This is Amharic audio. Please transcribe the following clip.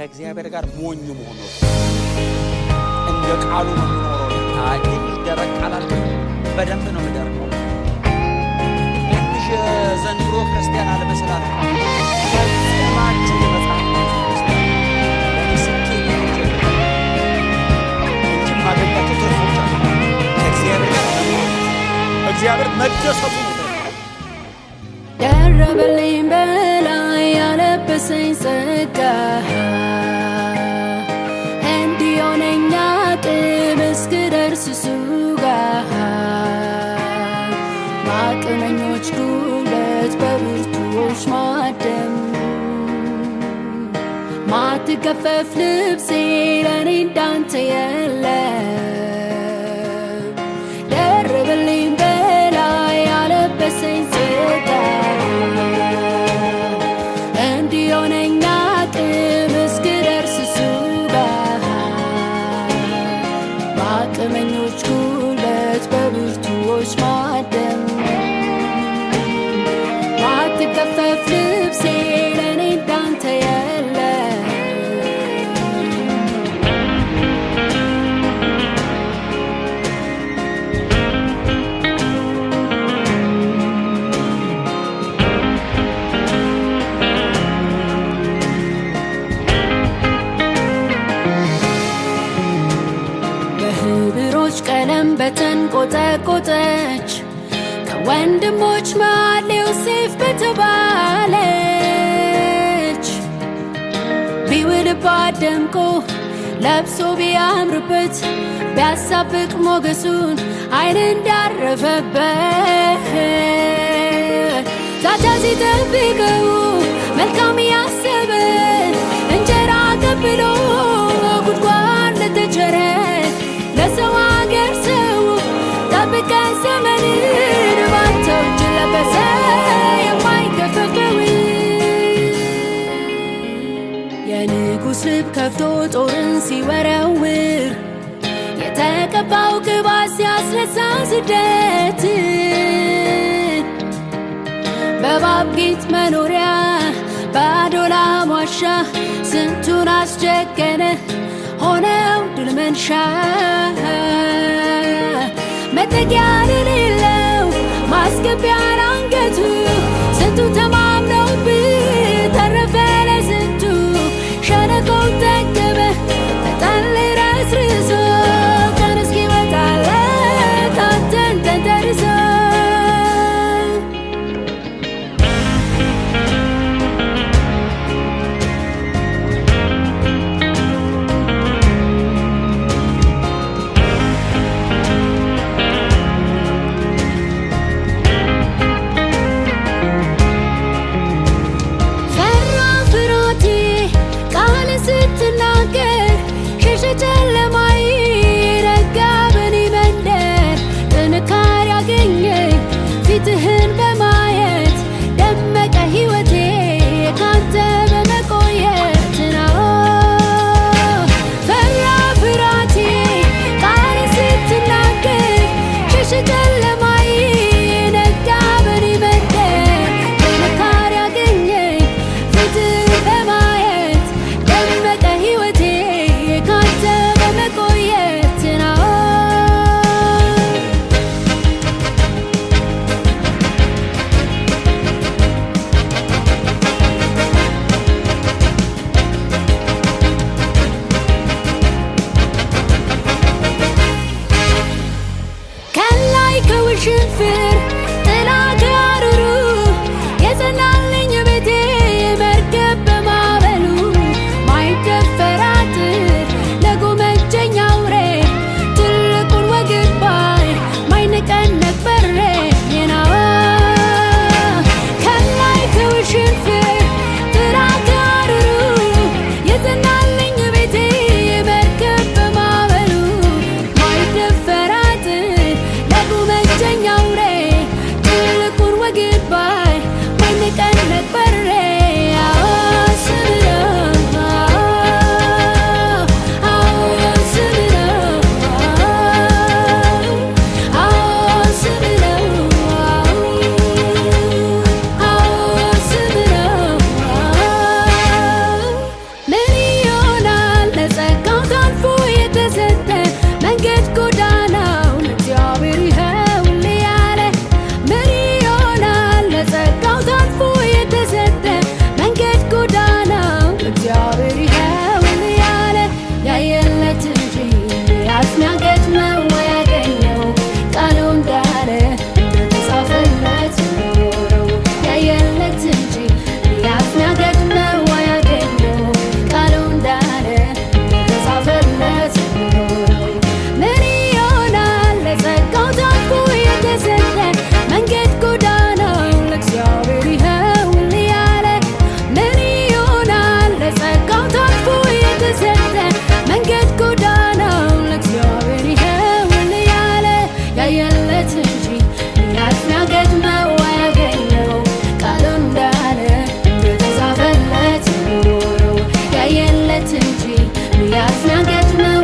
ከእግዚአብሔር ጋር ሞኝ መሆን ነው። እንደ ቃሉ ነው የሚኖረው። ትንሽ ደረቅ ቃላል በደንብ ነው የሚደርቀው። ትንሽ ዘንድሮ ክርስቲያን አለመስላል ፈጽማችሁ የመጽሐፍ ለምስኪን እንጂ ማገኛቸው ተርፎች አሉ። ከእግዚአብሔር መደሰቱ ነው። ደረበልኝ በላይ ያለበሰኝ ጸጋ እንዲሆነኝ አቅም እስክደርስ እሱ ጋር በአቅመኞች ጉልበት በብርቱዎች ማደም ማትገፈፍ ልብሴ ለእኔ እንዳንተ የለም። ደረበልኝ በላይ ያለበሰኝ ጸጋ እንዲሆነኝ አቅም እስክደርስ እሱ ጋር በአቅመኞች ጉልበት በብርቱዎች ማደም ማትገፈፍ ልብሴ ለእኔ እንዳንተ የለም። በህብሮች ቀለም በተንቆጠቆጠች ከወንድሞች መሃል ዮሴፍ በተባለች ቢውልባት ደምቆ ለብሶ ቢያምርበት ቢያሳብቅ ሞገሱን ዓይን እንዳረፈበት ዛቻ ሲጠብቀው መልካም ያሰበ እንጀራ ቀብሎ ጉድጓድ ለተቸረ ለሰው አገር ሰው ጠብቀ ዘመንን ባንተው እጅ ለበሰ የማይገፈፈው የንጉሥ ልብ ከፍቶ ጦርን ሲወረውር የተቀባው ቅባት ሲያስነሳ ስደት በእባብ ጌጥ መኖሪያ በአዶላም ዋሻ ስንቱን አስጨከነ ሆነው ድል መንሻ መጠጊያ የሌለው ማስገቢያ አንገቱ ስንቱ ተማምነውብህ ተረፈ ለስንቱ ሸለቆው ጠገበ በጠል ረስርሶ ቀን እስኪወጣለት አንተን ተንተርሶ እንጂ ቢያዝናገት ነው